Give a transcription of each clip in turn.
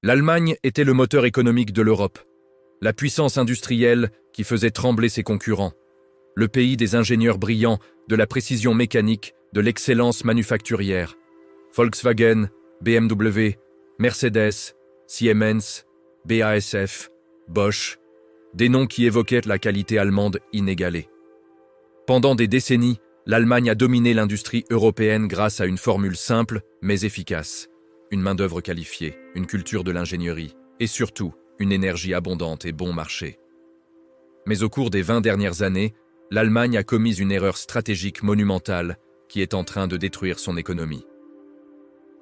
L'Allemagne était le moteur économique de l'Europe, la puissance industrielle qui faisait trembler ses concurrents, le pays des ingénieurs brillants, de la précision mécanique, de l'excellence manufacturière. Volkswagen, BMW, Mercedes, Siemens, BASF, Bosch, des noms qui évoquaient la qualité allemande inégalée. Pendant des décennies, l'Allemagne a dominé l'industrie européenne grâce à une formule simple mais efficace. Une main-d'œuvre qualifiée, une culture de l'ingénierie et surtout une énergie abondante et bon marché. Mais au cours des 20 dernières années, l'Allemagne a commis une erreur stratégique monumentale qui est en train de détruire son économie.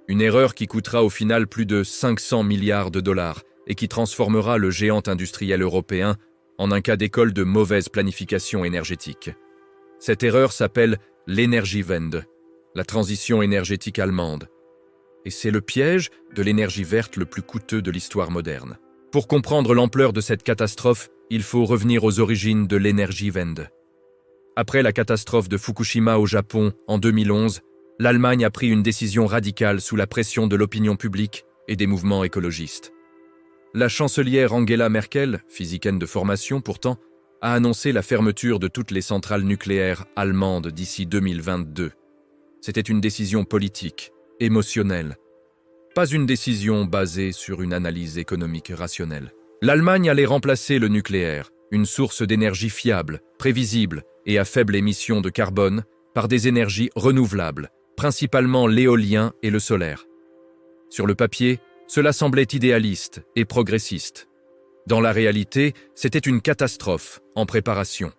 Une erreur qui coûtera au final plus de 500 milliards de dollars et qui transformera le géant industriel européen en un cas d'école de mauvaise planification énergétique. Cette erreur s'appelle l'Energiewende, la transition énergétique allemande. Et c'est le piège de l'énergie verte le plus coûteux de l'histoire moderne. Pour comprendre l'ampleur de cette catastrophe, il faut revenir aux origines de l'Energiewende. Après la catastrophe de Fukushima au Japon en 2011, l'Allemagne a pris une décision radicale sous la pression de l'opinion publique et des mouvements écologistes. La chancelière Angela Merkel, physicienne de formation pourtant, a annoncé la fermeture de toutes les centrales nucléaires allemandes d'ici 2022. C'était une décision politique, émotionnelle, pas une décision basée sur une analyse économique rationnelle. L'Allemagne allait remplacer le nucléaire, une source d'énergie fiable, prévisible et à faible émission de carbone, par des énergies renouvelables, principalement l'éolien et le solaire. Sur le papier, cela semblait idéaliste et progressiste. Dans la réalité, c'était une catastrophe en préparation.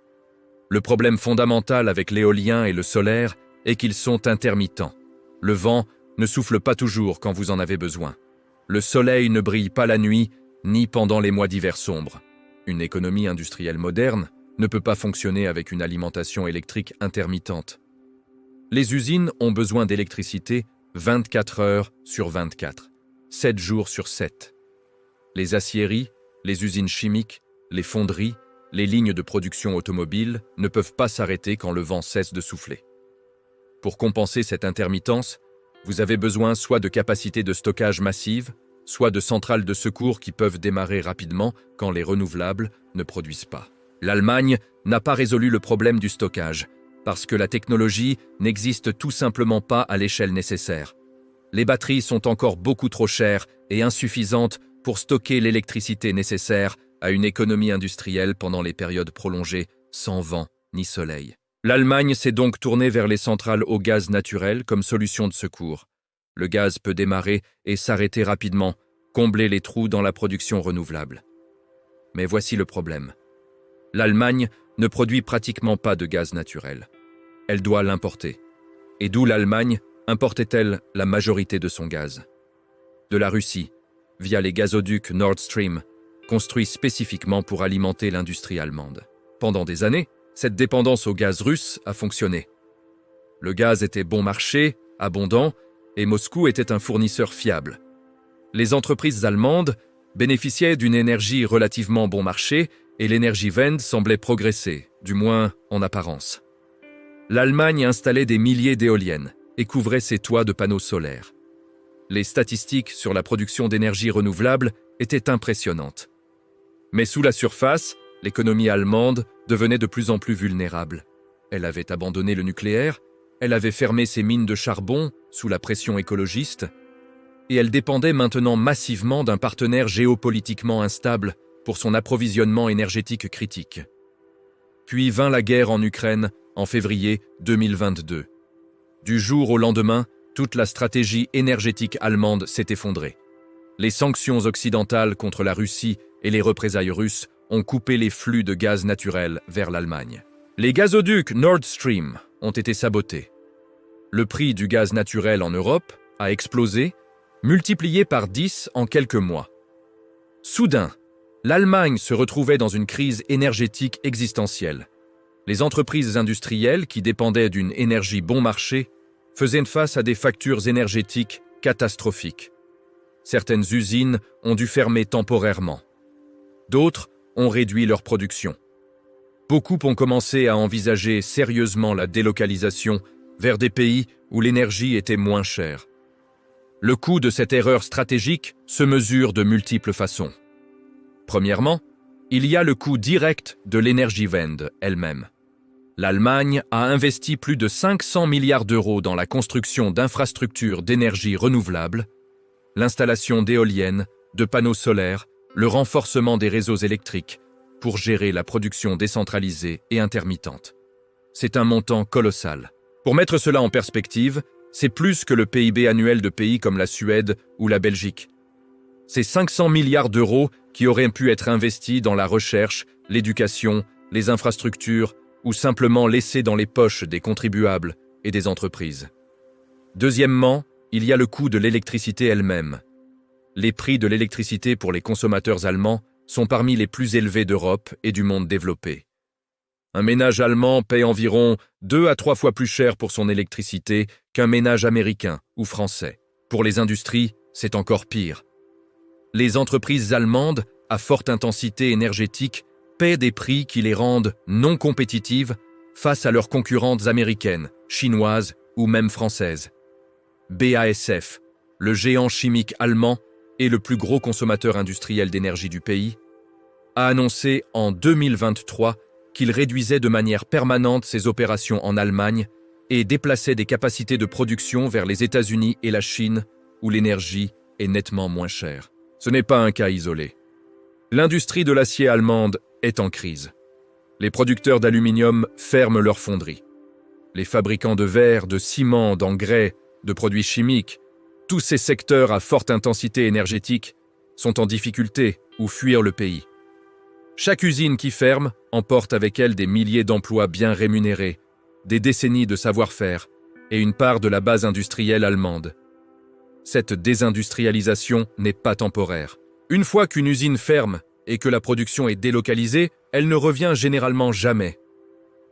Le problème fondamental avec l'éolien et le solaire est qu'ils sont intermittents. Le vent ne souffle pas toujours quand vous en avez besoin. Le soleil ne brille pas la nuit, ni pendant les mois d'hiver sombres. Une économie industrielle moderne ne peut pas fonctionner avec une alimentation électrique intermittente. Les usines ont besoin d'électricité 24 heures sur 24, 7 jours sur 7. Les aciéries, les usines chimiques, les fonderies, les lignes de production automobile ne peuvent pas s'arrêter quand le vent cesse de souffler. Pour compenser cette intermittence, vous avez besoin soit de capacités de stockage massives, soit de centrales de secours qui peuvent démarrer rapidement quand les renouvelables ne produisent pas. L'Allemagne n'a pas résolu le problème du stockage, parce que la technologie n'existe tout simplement pas à l'échelle nécessaire. Les batteries sont encore beaucoup trop chères et insuffisantes pour stocker l'électricité nécessaire à une économie industrielle pendant les périodes prolongées sans vent ni soleil. L'Allemagne s'est donc tournée vers les centrales au gaz naturel comme solution de secours. Le gaz peut démarrer et s'arrêter rapidement, combler les trous dans la production renouvelable. Mais voici le problème. L'Allemagne ne produit pratiquement pas de gaz naturel. Elle doit l'importer. Et d'où l'Allemagne importait-elle la majorité de son gaz? De la Russie, via les gazoducs Nord Stream, construits spécifiquement pour alimenter l'industrie allemande. Pendant des années, cette dépendance au gaz russe a fonctionné. Le gaz était bon marché, abondant, et Moscou était un fournisseur fiable. Les entreprises allemandes bénéficiaient d'une énergie relativement bon marché et l'Energiewende semblait progresser, du moins en apparence. L'Allemagne installait des milliers d'éoliennes et couvrait ses toits de panneaux solaires. Les statistiques sur la production d'énergie renouvelable étaient impressionnantes. Mais sous la surface, l'économie allemande devenait de plus en plus vulnérable. Elle avait abandonné le nucléaire, elle avait fermé ses mines de charbon sous la pression écologiste, et elle dépendait maintenant massivement d'un partenaire géopolitiquement instable pour son approvisionnement énergétique critique. Puis vint la guerre en Ukraine en février 2022. Du jour au lendemain, toute la stratégie énergétique allemande s'est effondrée. Les sanctions occidentales contre la Russie et les représailles russes ont coupé les flux de gaz naturel vers l'Allemagne. Les gazoducs Nord Stream ont été sabotés. Le prix du gaz naturel en Europe a explosé, multiplié par 10 en quelques mois. Soudain, l'Allemagne se retrouvait dans une crise énergétique existentielle. Les entreprises industrielles qui dépendaient d'une énergie bon marché faisaient face à des factures énergétiques catastrophiques. Certaines usines ont dû fermer temporairement. D'autres ont réduit leur production. Beaucoup ont commencé à envisager sérieusement la délocalisation vers des pays où l'énergie était moins chère. Le coût de cette erreur stratégique se mesure de multiples façons. Premièrement, il y a le coût direct de l'Energiewende elle-même. L'Allemagne a investi plus de 500 milliards d'euros dans la construction d'infrastructures d'énergie renouvelable, l'installation d'éoliennes, de panneaux solaires, le renforcement des réseaux électriques pour gérer la production décentralisée et intermittente. C'est un montant colossal. Pour mettre cela en perspective, c'est plus que le PIB annuel de pays comme la Suède ou la Belgique. C'est 500 milliards d'euros qui auraient pu être investis dans la recherche, l'éducation, les infrastructures ou simplement laissés dans les poches des contribuables et des entreprises. Deuxièmement, il y a le coût de l'électricité elle-même. Les prix de l'électricité pour les consommateurs allemands sont parmi les plus élevés d'Europe et du monde développé. Un ménage allemand paie environ 2 à 3 fois plus cher pour son électricité qu'un ménage américain ou français. Pour les industries, c'est encore pire. Les entreprises allemandes, à forte intensité énergétique, paient des prix qui les rendent non compétitives face à leurs concurrentes américaines, chinoises ou même françaises. BASF, le géant chimique allemand et le plus gros consommateur industriel d'énergie du pays, a annoncé en 2023 qu'il réduisait de manière permanente ses opérations en Allemagne et déplaçait des capacités de production vers les États-Unis et la Chine, où l'énergie est nettement moins chère. Ce n'est pas un cas isolé. L'industrie de l'acier allemande est en crise. Les producteurs d'aluminium ferment leurs fonderies. Les fabricants de verre, de ciment, d'engrais, de produits chimiques, tous ces secteurs à forte intensité énergétique sont en difficulté ou fuient le pays. Chaque usine qui ferme emporte avec elle des milliers d'emplois bien rémunérés, des décennies de savoir-faire et une part de la base industrielle allemande. Cette désindustrialisation n'est pas temporaire. Une fois qu'une usine ferme et que la production est délocalisée, elle ne revient généralement jamais.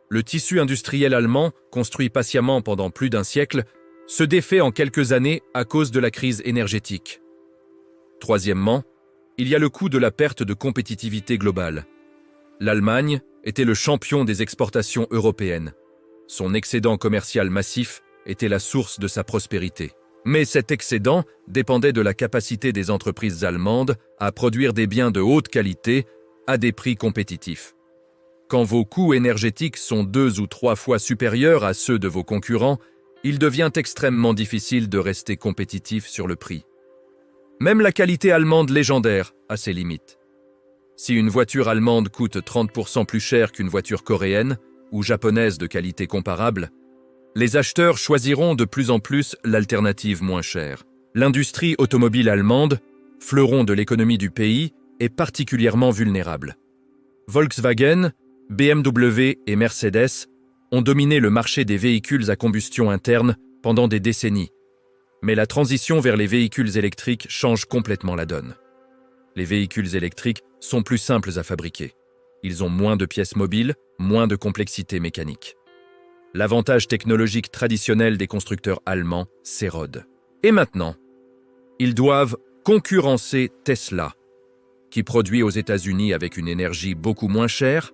Le tissu industriel allemand, construit patiemment pendant plus d'un siècle, se défait en quelques années à cause de la crise énergétique. Troisièmement, il y a le coût de la perte de compétitivité globale. L'Allemagne était le champion des exportations européennes. Son excédent commercial massif était la source de sa prospérité. Mais cet excédent dépendait de la capacité des entreprises allemandes à produire des biens de haute qualité à des prix compétitifs. Quand vos coûts énergétiques sont 2 ou 3 fois supérieurs à ceux de vos concurrents, il devient extrêmement difficile de rester compétitif sur le prix. Même la qualité allemande légendaire a ses limites. Si une voiture allemande coûte 30% plus cher qu'une voiture coréenne ou japonaise de qualité comparable, les acheteurs choisiront de plus en plus l'alternative moins chère. L'industrie automobile allemande, fleuron de l'économie du pays, est particulièrement vulnérable. Volkswagen, BMW et Mercedes ont dominé le marché des véhicules à combustion interne pendant des décennies. Mais la transition vers les véhicules électriques change complètement la donne. Les véhicules électriques sont plus simples à fabriquer. Ils ont moins de pièces mobiles, moins de complexité mécanique. L'avantage technologique traditionnel des constructeurs allemands s'érode. Et maintenant, ils doivent concurrencer Tesla, qui produit aux États-Unis avec une énergie beaucoup moins chère,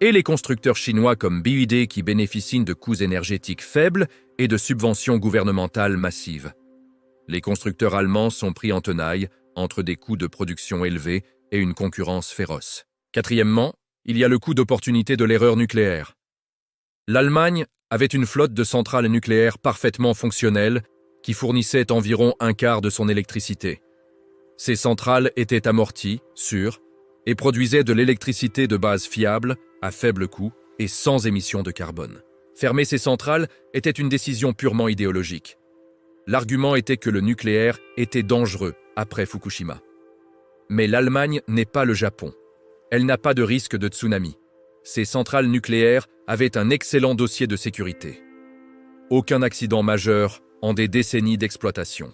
et les constructeurs chinois comme BYD qui bénéficient de coûts énergétiques faibles et de subventions gouvernementales massives. Les constructeurs allemands sont pris en tenaille entre des coûts de production élevés et une concurrence féroce. Quatrièmement, il y a le coût d'opportunité de l'erreur nucléaire. L'Allemagne avait une flotte de centrales nucléaires parfaitement fonctionnelles qui fournissaient environ un quart de son électricité. Ces centrales étaient amorties, sûres, et produisaient de l'électricité de base fiable, à faible coût et sans émissions de carbone. Fermer ces centrales était une décision purement idéologique. L'argument était que le nucléaire était dangereux après Fukushima. Mais l'Allemagne n'est pas le Japon. Elle n'a pas de risque de tsunami. Ces centrales nucléaires avaient un excellent dossier de sécurité. Aucun accident majeur en des décennies d'exploitation.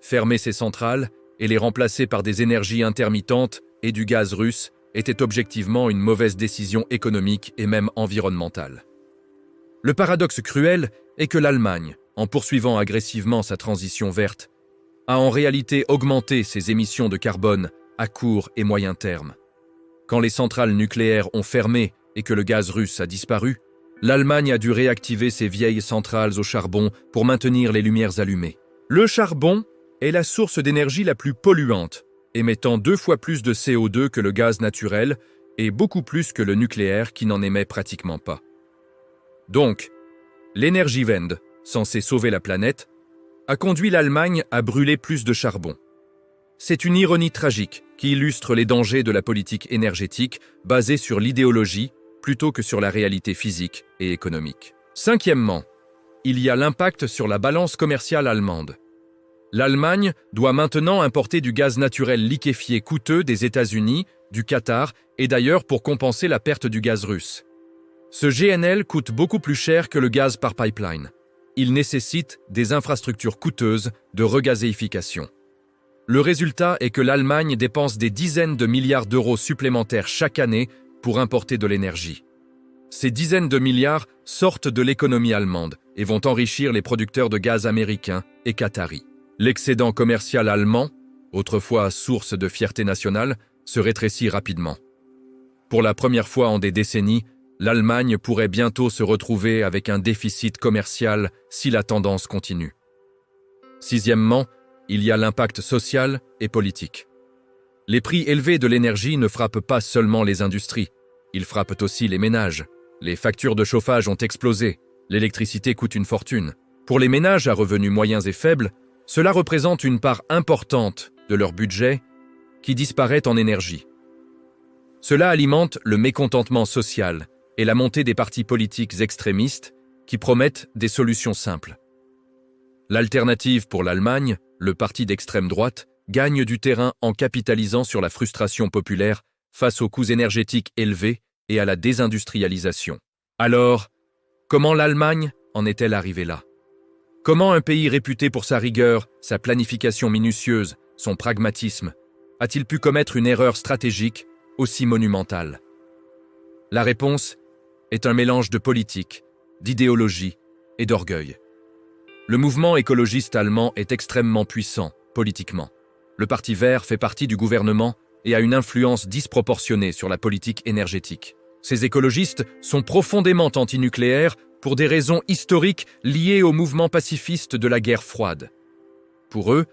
Fermer ces centrales et les remplacer par des énergies intermittentes et du gaz russe était objectivement une mauvaise décision économique et même environnementale. Le paradoxe cruel est que l'Allemagne, en poursuivant agressivement sa transition verte, a en réalité augmenté ses émissions de carbone à court et moyen terme. Quand les centrales nucléaires ont fermé et que le gaz russe a disparu, l'Allemagne a dû réactiver ses vieilles centrales au charbon pour maintenir les lumières allumées. Le charbon est la source d'énergie la plus polluante, émettant 2 fois plus de CO2 que le gaz naturel et beaucoup plus que le nucléaire qui n'en émet pratiquement pas. Donc, l'Energiewende, censée sauver la planète, a conduit l'Allemagne à brûler plus de charbon. C'est une ironie tragique qui illustre les dangers de la politique énergétique basée sur l'idéologie plutôt que sur la réalité physique et économique. Cinquièmement, il y a l'impact sur la balance commerciale allemande. L'Allemagne doit maintenant importer du gaz naturel liquéfié coûteux des États-Unis, du Qatar et d'ailleurs pour compenser la perte du gaz russe. Ce GNL coûte beaucoup plus cher que le gaz par pipeline. Il nécessite des infrastructures coûteuses de regazéification. Le résultat est que l'Allemagne dépense des dizaines de milliards d'euros supplémentaires chaque année pour importer de l'énergie. Ces dizaines de milliards sortent de l'économie allemande et vont enrichir les producteurs de gaz américains et qataris. L'excédent commercial allemand, autrefois source de fierté nationale, se rétrécit rapidement. Pour la première fois en des décennies, l'Allemagne pourrait bientôt se retrouver avec un déficit commercial si la tendance continue. Sixièmement, il y a l'impact social et politique. Les prix élevés de l'énergie ne frappent pas seulement les industries, ils frappent aussi les ménages. Les factures de chauffage ont explosé, l'électricité coûte une fortune. Pour les ménages à revenus moyens et faibles, cela représente une part importante de leur budget qui disparaît en énergie. Cela alimente le mécontentement social et la montée des partis politiques extrémistes qui promettent des solutions simples. L'alternative pour l'Allemagne, le parti d'extrême droite, gagne du terrain en capitalisant sur la frustration populaire face aux coûts énergétiques élevés et à la désindustrialisation. Alors, comment l'Allemagne en est-elle arrivée là? Comment un pays réputé pour sa rigueur, sa planification minutieuse, son pragmatisme, a-t-il pu commettre une erreur stratégique aussi monumentale? La réponse est un mélange de politique, d'idéologie et d'orgueil. Le mouvement écologiste allemand est extrêmement puissant, politiquement. Le Parti vert fait partie du gouvernement et a une influence disproportionnée sur la politique énergétique. Ces écologistes sont profondément antinucléaires pour des raisons historiques liées au mouvement pacifiste de la guerre froide. Pour eux,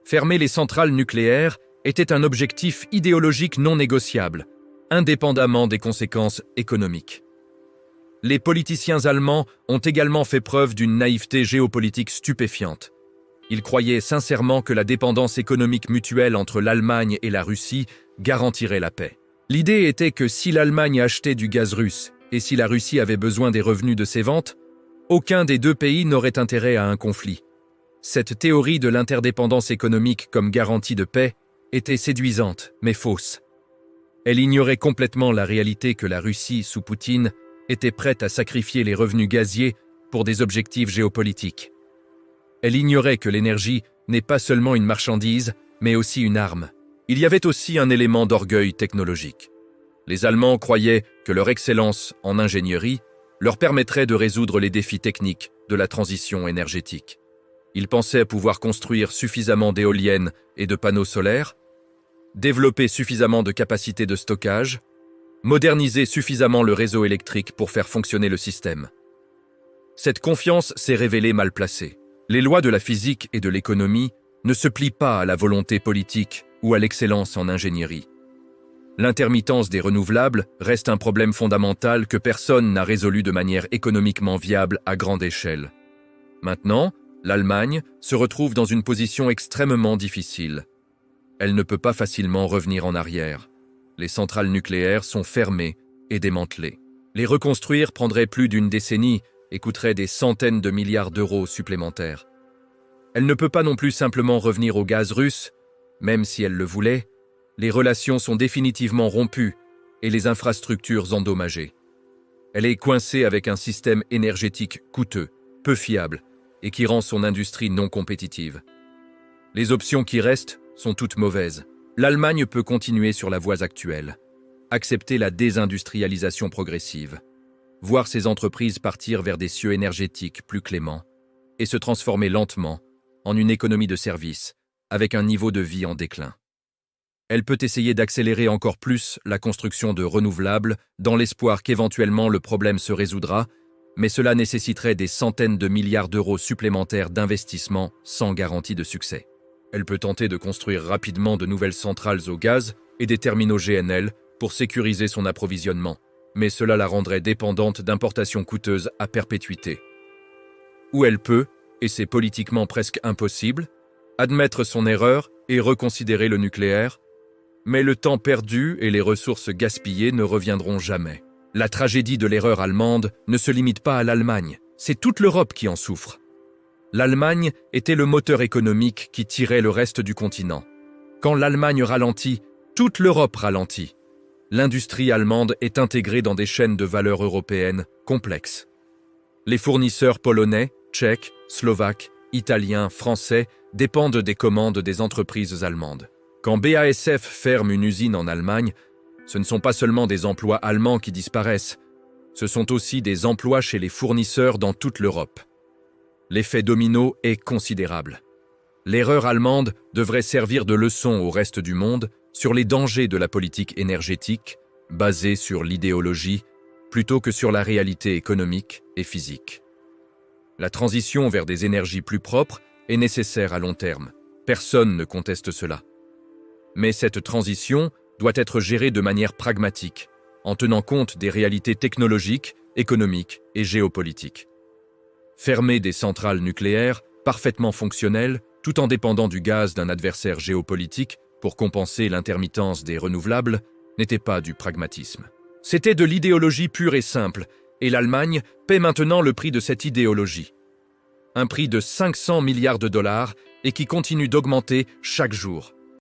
fermer les centrales nucléaires était un objectif idéologique non négociable, indépendamment des conséquences économiques. Les politiciens allemands ont également fait preuve d'une naïveté géopolitique stupéfiante. Ils croyaient sincèrement que la dépendance économique mutuelle entre l'Allemagne et la Russie garantirait la paix. L'idée était que si l'Allemagne achetait du gaz russe et si la Russie avait besoin des revenus de ses ventes, aucun des deux pays n'aurait intérêt à un conflit. Cette théorie de l'interdépendance économique comme garantie de paix était séduisante, mais fausse. Elle ignorait complètement la réalité que la Russie, sous Poutine, était prête à sacrifier les revenus gaziers pour des objectifs géopolitiques. Elle ignorait que l'énergie n'est pas seulement une marchandise, mais aussi une arme. Il y avait aussi un élément d'orgueil technologique. Les Allemands croyaient que leur excellence en ingénierie leur permettrait de résoudre les défis techniques de la transition énergétique. Ils pensaient pouvoir construire suffisamment d'éoliennes et de panneaux solaires, développer suffisamment de capacités de stockage, moderniser suffisamment le réseau électrique pour faire fonctionner le système. Cette confiance s'est révélée mal placée. Les lois de la physique et de l'économie ne se plient pas à la volonté politique ou à l'excellence en ingénierie. L'intermittence des renouvelables reste un problème fondamental que personne n'a résolu de manière économiquement viable à grande échelle. Maintenant, l'Allemagne se retrouve dans une position extrêmement difficile. Elle ne peut pas facilement revenir en arrière. Les centrales nucléaires sont fermées et démantelées. Les reconstruire prendrait plus d'une décennie et coûterait des centaines de milliards d'euros supplémentaires. Elle ne peut pas non plus simplement revenir au gaz russe, même si elle le voulait. Les relations sont définitivement rompues et les infrastructures endommagées. Elle est coincée avec un système énergétique coûteux, peu fiable et qui rend son industrie non compétitive. Les options qui restent sont toutes mauvaises. L'Allemagne peut continuer sur la voie actuelle, accepter la désindustrialisation progressive, voir ses entreprises partir vers des cieux énergétiques plus cléments et se transformer lentement en une économie de services avec un niveau de vie en déclin. Elle peut essayer d'accélérer encore plus la construction de renouvelables dans l'espoir qu'éventuellement le problème se résoudra, mais cela nécessiterait des centaines de milliards d'euros supplémentaires d'investissement sans garantie de succès. Elle peut tenter de construire rapidement de nouvelles centrales au gaz et des terminaux GNL pour sécuriser son approvisionnement, mais cela la rendrait dépendante d'importations coûteuses à perpétuité. Ou elle peut, et c'est politiquement presque impossible, admettre son erreur et reconsidérer le nucléaire, mais le temps perdu et les ressources gaspillées ne reviendront jamais. La tragédie de l'erreur allemande ne se limite pas à l'Allemagne, c'est toute l'Europe qui en souffre. L'Allemagne était le moteur économique qui tirait le reste du continent. Quand l'Allemagne ralentit, toute l'Europe ralentit. L'industrie allemande est intégrée dans des chaînes de valeur européennes complexes. Les fournisseurs polonais, tchèques, slovaques, italiens, français dépendent des commandes des entreprises allemandes. Quand BASF ferme une usine en Allemagne, ce ne sont pas seulement des emplois allemands qui disparaissent, ce sont aussi des emplois chez les fournisseurs dans toute l'Europe. L'effet domino est considérable. L'erreur allemande devrait servir de leçon au reste du monde sur les dangers de la politique énergétique, basée sur l'idéologie, plutôt que sur la réalité économique et physique. La transition vers des énergies plus propres est nécessaire à long terme. Personne ne conteste cela. Mais cette transition doit être gérée de manière pragmatique, en tenant compte des réalités technologiques, économiques et géopolitiques. Fermer des centrales nucléaires, parfaitement fonctionnelles, tout en dépendant du gaz d'un adversaire géopolitique pour compenser l'intermittence des renouvelables, n'était pas du pragmatisme. C'était de l'idéologie pure et simple, et l'Allemagne paie maintenant le prix de cette idéologie. Un prix de 500 milliards de dollars et qui continue d'augmenter chaque jour.